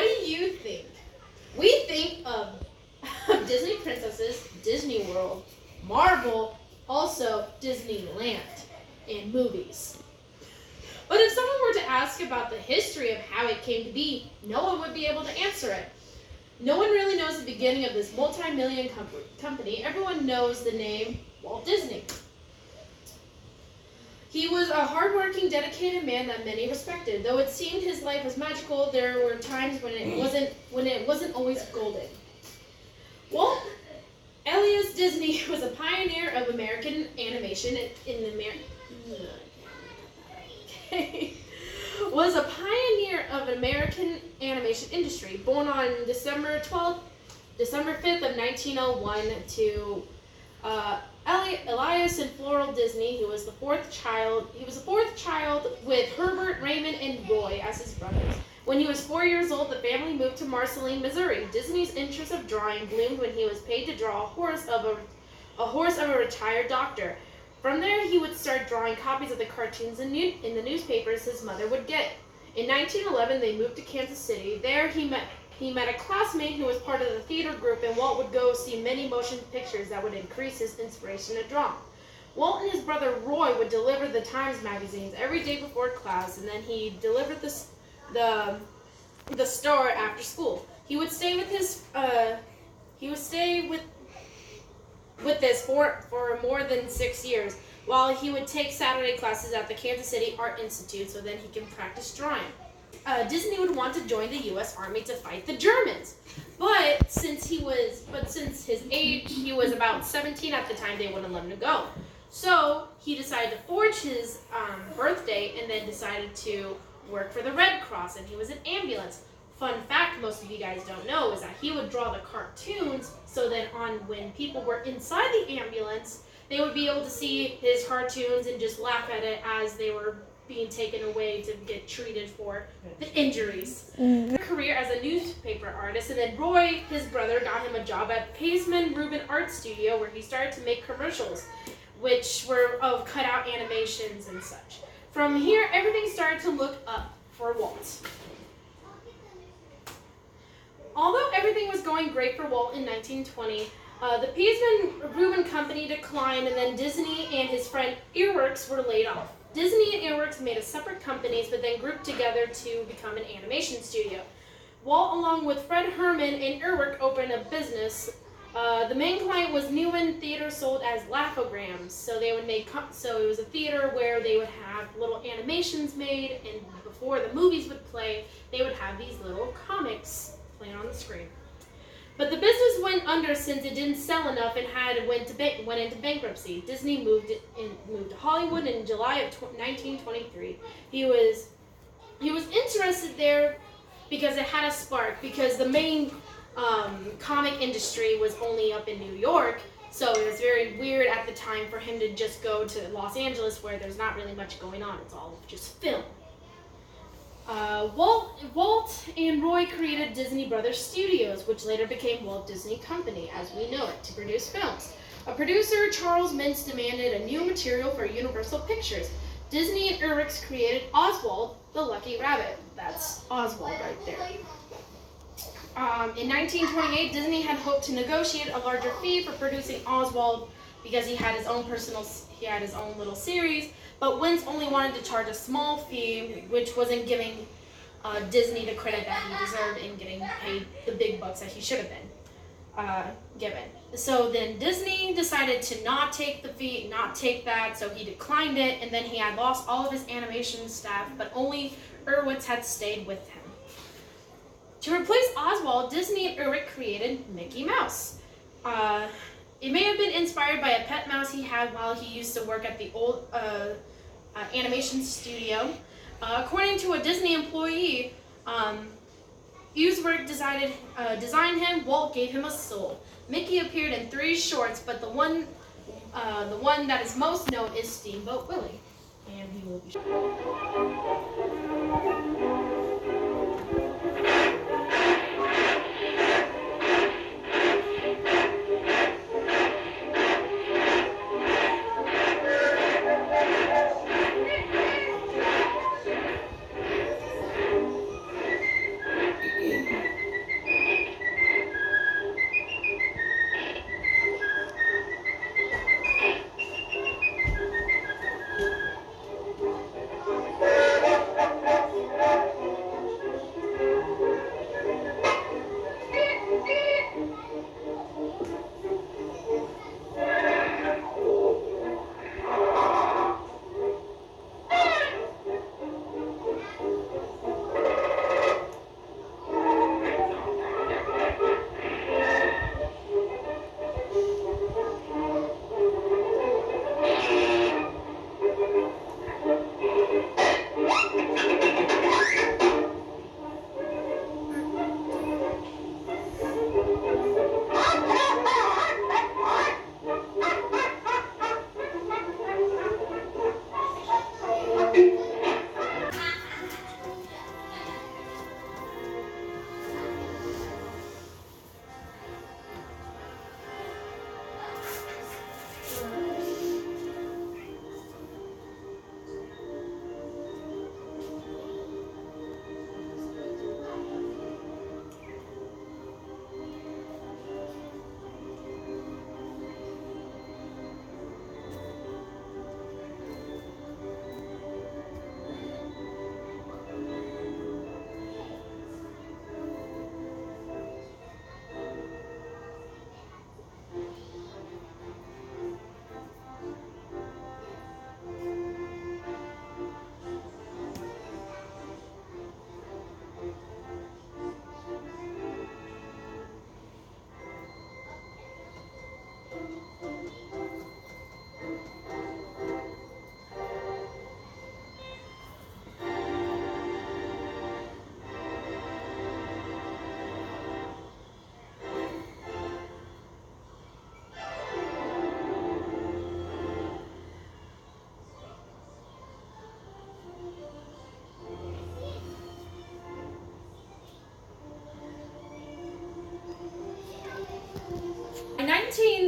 do you think? We think of Disney princesses, Disney World, Marvel, also Disneyland, and movies. But if someone were to ask about the history of how it came to be, no one would be able to answer it. No one really knows the beginning of this multi-million company. Everyone knows the name Walt Disney. He was a hardworking, dedicated man that many respected. Though it seemed his life was magical, there were times when it wasn't always golden. Walt Elias Disney was a pioneer of American animation was a pioneer of an American animation industry. Born on December 5th of 1901 to Elias and Floral Disney. He was the fourth child with Herbert, Raymond, and Roy as his brothers. When he was 4 years old, the family moved to Marceline, Missouri. Disney's interest of drawing bloomed when he was paid to draw a horse of a retired doctor. From there, he would start drawing copies of the cartoons in the newspapers his mother would get. In 1911, they moved to Kansas City. There, he met a classmate who was part of the theater group, and Walt would go see many motion pictures that would increase his inspiration to draw. Walt and his brother Roy would deliver the Times magazines every day before class, and then he delivered the Star after school. He would stay with this for more than 6 years, while he would take Saturday classes at the Kansas City Art Institute so then he can practice drawing. Disney would want to join the U.S. Army to fight the Germans, but since his age, he was about 17 at the time, they wouldn't let him go. So he decided to forge his birthday and then decided to work for the Red Cross, and he was an ambulance. Fun fact most of you guys don't know is that he would draw the cartoons so that when people were inside the ambulance, they would be able to see his cartoons and just laugh at it as they were being taken away to get treated for the injuries. A career as a newspaper artist, and then Roy, his brother, got him a job at Paisman Rubin Art Studio, where he started to make commercials, which were of cutout animations and such. From here, everything started to look up for Walt. Although everything was going great for Walt in 1920, the Paisman Rubin Company declined, and then Disney and his friend Earworks were laid off. Disney and Earworks made a separate companies, but then grouped together to become an animation studio. Walt, along with Fred Herman and Earwork, opened a business. The main client was Newman Theater, sold as Laugh-O-Grams. So they would so it was a theater where they would have little animations made, and before the movies would play, they would have these little comics playing on the screen. But the business went under since it didn't sell enough and went into bankruptcy. Disney moved to Hollywood in July of 1923. He was interested there because it had a spark, because the main comic industry was only up in New York, so it was very weird at the time for him to just go to Los Angeles where there's not really much going on. It's all just film. Walt and Roy created Disney Brothers Studios, which later became Walt Disney Company as we know it, to produce films. A producer, Charles Mintz, demanded a new material for Universal Pictures. Disney and Earworks created Oswald the Lucky Rabbit. That's Oswald right there. In 1928, Disney had hoped to negotiate a larger fee for producing Oswald because he had his own little series, but Wintz only wanted to charge a small fee, which wasn't giving Disney the credit that he deserved in getting paid the big bucks that he should have been given. So then Disney decided to not take the fee, not take that, so he declined it, and then he had lost all of his animation staff, but only Earworks had stayed with him. To replace Oswald, Disney and Earworks created Mickey Mouse. It may have been inspired by a pet mouse he had while he used to work at the old animation studio. According to a Disney employee, Earworks designed him. Walt gave him a soul. Mickey appeared in 3 shorts, but the one that is most known is Steamboat Willie, and he will be.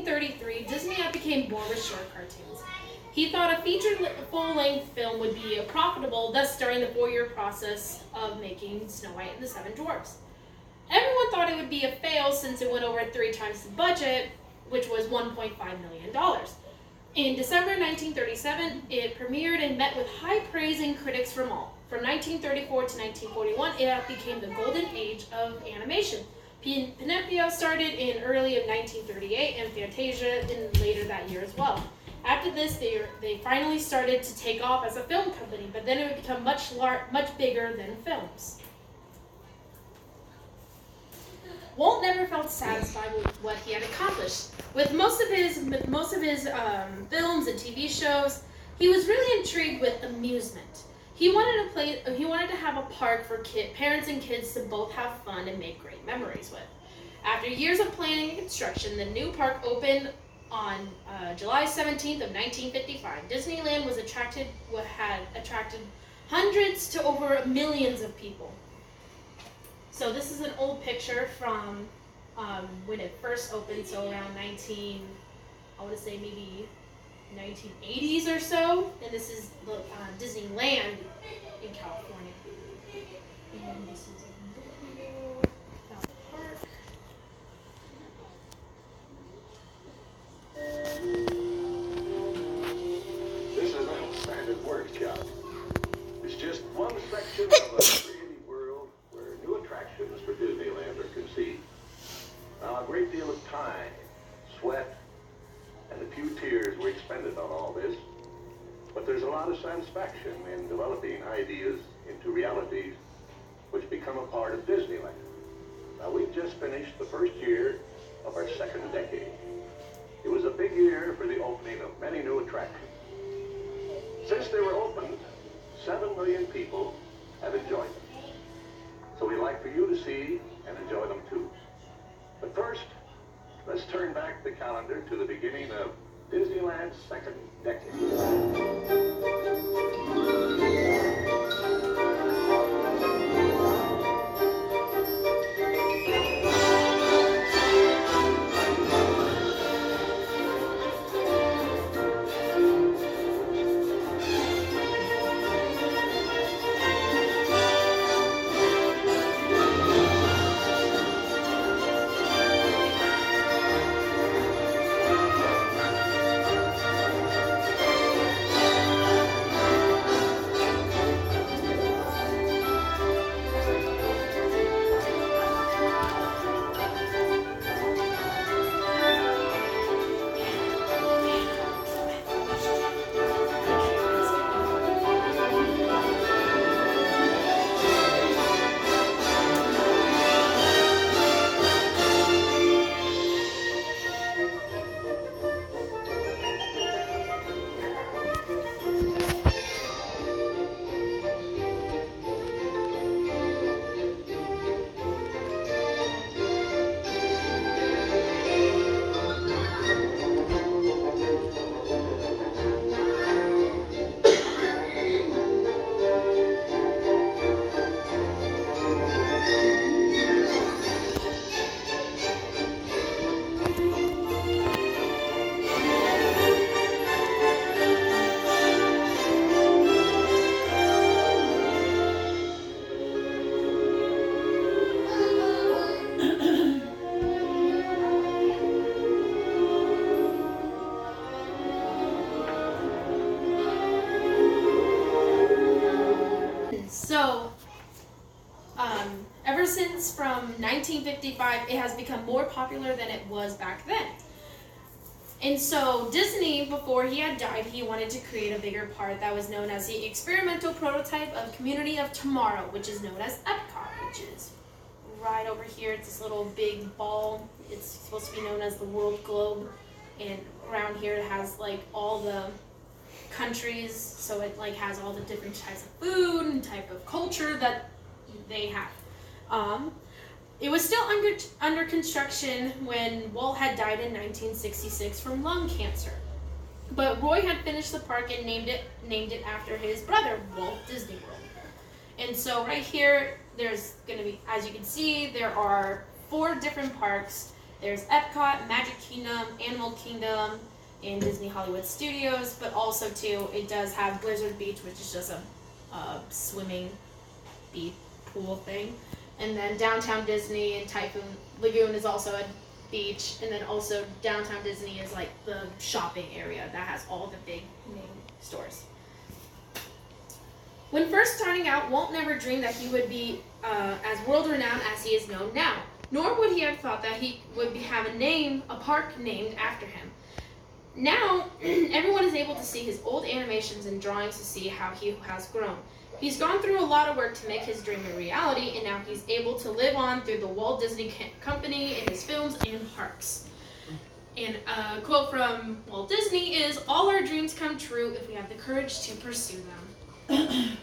1933, Disney became bored with short cartoons. He thought a feature full-length film would be profitable, thus starting the 4-year process of making Snow White and the Seven Dwarfs. Everyone thought it would be a fail since it went over 3 times the budget, which was $1.5 million. In December 1937, it premiered and met with high praise and critics from all. From 1934 to 1941, it became the golden age of animation. Pinocchio started in early of 1938 and Fantasia in later that year as well. After this, they finally started to take off as a film company, but then it would become much bigger than films. Walt never felt satisfied with what he had accomplished. With most of his films and TV shows, he was really intrigued with amusement. He wanted to have a park for parents and kids to both have fun and make great memories with. After years of planning and construction, the new park opened on July 17th of 1955. Disneyland had attracted hundreds to over millions of people. So this is an old picture from when it first opened, so around maybe 1980s or so. And this is Disneyland in California. And this is a video about the park. This is not a standard workshop. It's just one section of a creative world where new attractions for Disneyland are conceived. Now, a great deal of time, sweat, and a few tears were expended on all this, but there's a lot of satisfaction in developing ideas into realities which become a part of Disneyland. Now, we've just finished the first year of our second decade. It was a big year for the opening of many new attractions. Since they were opened, 7 million people have enjoyed them. So we'd like for you to see and enjoy them too. But first, let's turn back the calendar to the beginning of Disneyland's second decade. So, ever since from 1955, it has become more popular than it was back then. And so Disney, before he had died, he wanted to create a bigger part that was known as the experimental prototype of Community of Tomorrow, which is known as Epcot, which is right over here. It's this little big ball. It's supposed to be known as the world globe. And around here it has like all the countries, so it like has all the different types of food and type of culture that they have. It was still under construction when Walt had died in 1966 from lung cancer. But Roy had finished the park and named it after his brother, Walt Disney World. And so right here, there's going to be, as you can see, there are 4 different parks, There's Epcot, Magic Kingdom, Animal Kingdom, and Disney Hollywood Studios, but also too, it does have Blizzard Beach, which is just a swimming beach pool thing. And then Downtown Disney and Typhoon Lagoon is also a beach, and then also Downtown Disney is like the shopping area that has all the big name stores. When first starting out, Walt never dreamed that he would be as world-renowned as he is known now, nor would he have thought that he would have a park named after him. Now, everyone is able to see his old animations and drawings to see how he has grown. He's gone through a lot of work to make his dream a reality, and now he's able to live on through the Walt Disney Company in his films and parks. And a quote from Walt Disney is, "All our dreams come true if we have the courage to pursue them."